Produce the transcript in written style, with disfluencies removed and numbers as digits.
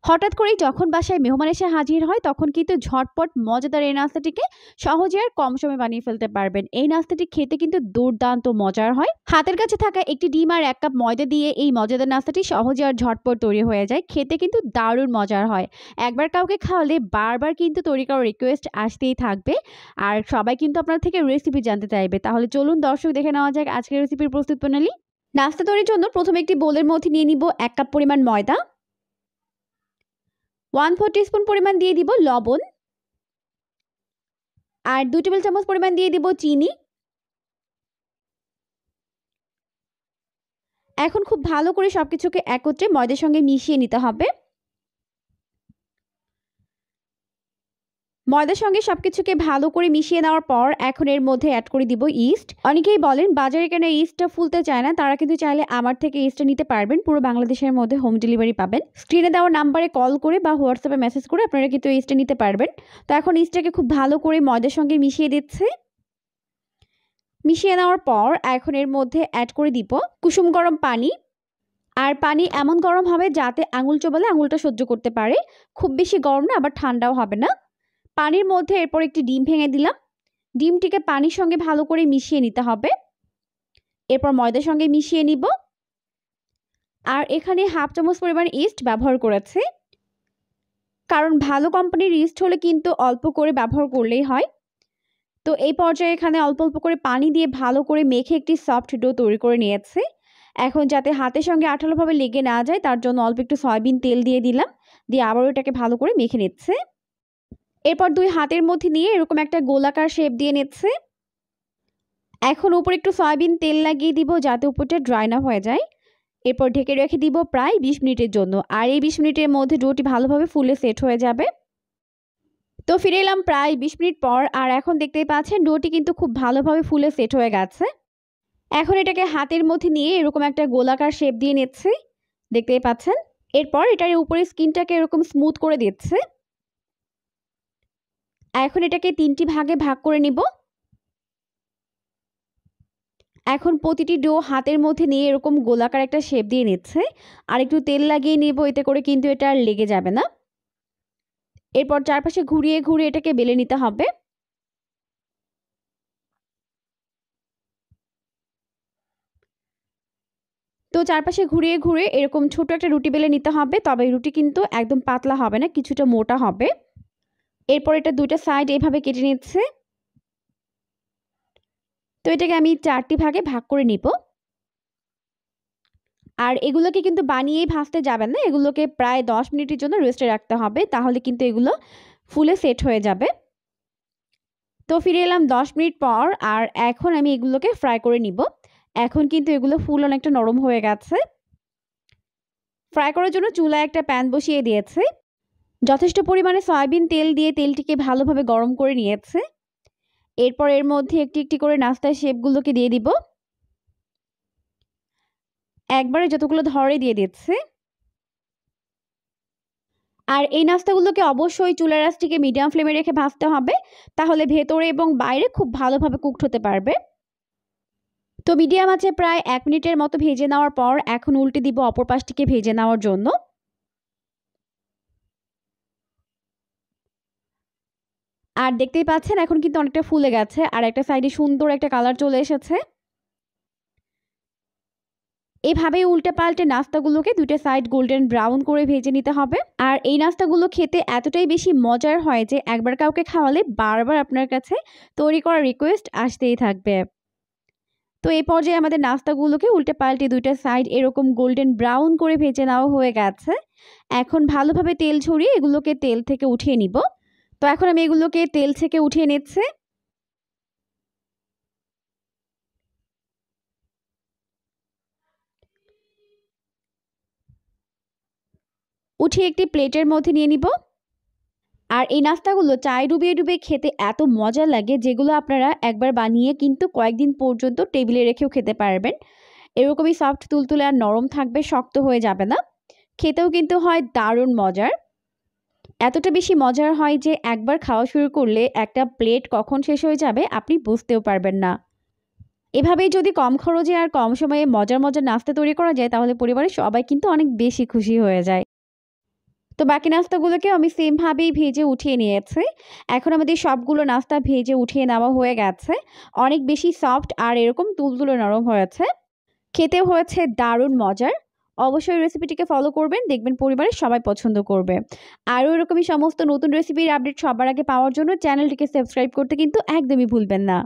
হঠাৎ করেই যখন বাসায় মেহমান এসে হাজির হয় তখন কিন্তু ঝটপট মজাদার এই নাস্তাটিকে সহজে আর কম সময়ে বানিয়ে ফেলতে পারবেন। এই নাস্তাটি খেতে কিন্তু দুর্দান্ত মজার হয়। হাতের কাছে থাকা একটি ডিম আর 1 কাপ ময়দা দিয়ে এই মজাদার নাস্তাটি সহজে আর ঝটপট তৈরি হয়ে যায়। খেতে কিন্তু দারুণ মজার হয়। একবার কাউকে খাওয়ালে বারবার কিন্তু তৈরি করার রিকোয়েস্ট আসতেই থাকবে। আর সবাই কিন্তু আপনার থেকে রেসিপি জানতে চাইবে। তাহলে চলুন দর্শক দেখে নেওয়া যাক আজকের রেসিপির প্রস্তুত প্রণালী। নাস্তা তৈরির জন্য প্রথমে একটি বোলের মধ্যে নিয়ে নিব 1 কাপ পরিমাণ ময়দা, 1/4 টিস্পুন পরিমাণ দিয়ে দিব লবণ, আর 2 টেবিল চামচ পরিমাণ দিয়ে দিব চিনি। এখন খুব ভালো করে সবকিছুকে একত্রে ময়দার সঙ্গে মিশিয়ে নিতে হবে। ময়দার সঙ্গে সবকিছুকে ভালো করে মিশিয়ে নেওয়ার পর এখন এর মধ্যে অ্যাড করে দিব ইস্ট। অনেকেই বলেন বাজারে কেন ইস্টটা ফুলতে চায় না, তারা কিন্তু চাইলে আমার থেকে ইস্টটা নিতে পারবেন। পুরো বাংলাদেশের মধ্যে হোম ডেলিভারি পাবেন। স্ক্রিনে দেওয়া নাম্বারে কল করে বা হোয়াটসঅ্যাপে মেসেজ করে আপনারা কিন্তু ইস্টটা নিতে পারবেন। তো এখন ইস্টটাকে খুব ভালো করে ময়দার সঙ্গে মিশিয়ে দিচ্ছে। মিশিয়ে নেওয়ার পর এখন এর মধ্যে অ্যাড করে দিব কুসুম গরম পানি। আর পানি এমন গরম হবে যাতে আঙুল চোবালে আঙুলটা সহ্য করতে পারে। খুব বেশি গরম না, আবার ঠান্ডাও হবে না। পানির মধ্যে এরপর একটি ডিম ভেঙে দিলাম। ডিমটিকে পানির সঙ্গে ভালো করে মিশিয়ে নিতে হবে। এরপর ময়দার সঙ্গে মিশিয়ে নিব। আর এখানে 1/2 চামচ পরিমাণ ইস্ট ব্যবহার করেছি, কারণ ভালো কোম্পানির ইস্ট হলে কিন্তু অল্প করে ব্যবহার করলেই হয়। তো এই পর্যায়ে এখানে অল্প অল্প করে পানি দিয়ে ভালো করে মেখে একটি সফট ডো তৈরি করে নিয়েছি। এখন যাতে হাতের সঙ্গে আঠালোভাবে লেগে না যায় তার জন্য অল্প একটু সয়াবিন তেল দিয়ে দিলাম, দিয়ে আবারও এটাকে ভালো করে মেখে নিচ্ছে। এরপর 2 হাতের মধ্যে নিয়ে এরকম একটা গোলাকার শেপ দিয়ে নিচ্ছে। এখন উপরে একটু সয়াবিন তেল লাগিয়ে দিব যাতে উপরটা ড্রাই না হয়ে যায়। এরপর ঢেকে রেখে দিব প্রায় 20 মিনিটের জন্য। আর এই 20 মিনিটের মধ্যে ডোটি ভালোভাবে ফুলে সেট হয়ে যাবে। তো ফিরে এলাম প্রায় 20 মিনিট পর। আর এখন দেখতেই পাচ্ছেন ডোটি কিন্তু খুব ভালোভাবে ফুলে সেট হয়ে গেছে। এখন এটাকে হাতের মধ্যে নিয়ে এরকম একটা গোলাকার শেপ দিয়ে নিচ্ছি, দেখতেই পাচ্ছেন। এরপর এটার উপরে স্কিনটাকে এরকম স্মুথ করে দিচ্ছে। এখন এটাকে 3টি ভাগে ভাগ করে নিব। এখন প্রতিটি ডো হাতের মধ্যে নিয়ে এরকম গোলাকার একটা শেপ দিয়ে নিচ্ছে। আর একটু তেল লাগিয়ে নেব, এতে করে কিন্তু এটা আর লেগে যাবে না। এরপর চারপাশে ঘুরিয়ে ঘুরিয়ে এটাকে বেলে নিতে হবে। তো চারপাশে ঘুরিয়ে ঘুরিয়ে এরকম ছোট একটা রুটি বেলে নিতে হবে। তবে রুটি কিন্তু একদম পাতলা হবে না, কিছুটা মোটা হবে। এরপর এটা 2টা সাইড এইভাবে কেটে নিচ্ছে। তো এটাকে আমি 4টি ভাগে ভাগ করে নিব। আর এগুলোকে কিন্তু বানিয়েই ভাজতে যাবেন না, এগুলোকে প্রায় 10 মিনিটের জন্য রেস্টে রাখতে হবে, তাহলে কিন্তু এগুলো ফুলে সেট হয়ে যাবে। তো ফিরে এলাম 10 মিনিট পর। আর এখন আমি এগুলোকে ফ্রাই করে নিব। এখন কিন্তু এগুলো ফুল অনেকটা নরম হয়ে গেছে। ফ্রাই করার জন্য চুলায় একটা প্যান বসিয়ে দিয়েছে। যথেষ্ট পরিমাণে সয়াবিন তেল দিয়ে তেলটিকে ভালোভাবে গরম করে নিয়েছে। এরপর এর মধ্যে একটি একটি করে নাস্তার শেপগুলোকে দিয়ে দিব। একবারে যতগুলো ধরে দিয়ে দিচ্ছে। আর এই নাস্তাগুলোকে অবশ্যই চুলার আঁচটিকে মিডিয়াম ফ্লেমে রেখে ভাজতে হবে, তাহলে ভেতরে এবং বাইরে খুব ভালোভাবে কুকড হতে পারবে। তো মিডিয়াম আছে প্রায় 1 মিনিটের মতো ভেজে নেওয়ার পর এখন উল্টে দিব অপর পাশটিকে ভেজে নেওয়ার জন্য। আর দেখতেই পাচ্ছেন এখন কিন্তু অনেকটা ফুলে গেছে আর একটা সাইডে সুন্দর একটা কালার চলে এসেছে। এভাবেই উল্টে পাল্টে নাস্তাগুলোকে 2টা সাইড গোল্ডেন ব্রাউন করে ভেজে নিতে হবে। আর এই নাস্তাগুলো খেতে এতটাই বেশি মজার হয় যে একবার কাউকে খাওয়ালে বারবার আপনার কাছে তৈরি করার রিকোয়েস্ট আসতেই থাকবে। তো এই পর্যায়ে আমাদের নাস্তাগুলোকে উল্টে পাল্টে 2টা সাইড এরকম গোল্ডেন ব্রাউন করে ভেজে নেওয়া হয়ে গেছে। এখন ভালোভাবে তেল ছড়িয়ে এগুলোকে তেল থেকে উঠিয়ে নিব। তো এখন আমি এগুলোকে তেল থেকে উঠিয়ে নিচ্ছি। উঠিয়ে একটি প্লেটের মধ্যে নিয়ে নিব। আর এই নাস্তাগুলো চায়ে ডুবিয়ে ডুবিয়ে খেতে এত মজা লাগে, যেগুলো আপনারা একবার বানিয়ে কিন্তু কয়েকদিন পর্যন্ত টেবিলে রেখেও খেতে পারবেন। এরকমই সফট তুলতুলে আর নরম থাকবে, শক্ত হয়ে যাবে না। খেতেও কিন্তু হয় দারুণ মজার। এতটা বেশি মজার হয় যে একবার খাওয়া শুরু করলে একটা প্লেট কখন শেষ হয়ে যাবে আপনি বুঝতেও পারবেন না। এভাবেই যদি কম খরচে আর কম সময়ে মজার মজার নাস্তা তৈরি করা যায় তাহলে পরিবারের সবাই কিন্তু অনেক বেশি খুশি হয়ে যায়। তো বাকি নাস্তাগুলোকে আমি সেমভাবেই ভেজে উঠিয়ে নিয়েছি। এখন আমাদের সবগুলো নাস্তা ভেজে উঠিয়ে নেওয়া হয়ে গেছে। অনেক বেশি সফট আর এরকম তুলতুলে নরম হয়েছে। খেতেও হয়েছে দারুণ মজার। অবশ্যই রেসিপিটিকে ফলো করবেন, দেখবেন পরিবারের সবাই পছন্দ করবে। আরও এরকমই সমস্ত নতুন রেসিপির আপডেট সবার আগে পাওয়ার জন্য চ্যানেলটিকে সাবস্ক্রাইব করতে কিন্তু একদমই ভুলবেন না।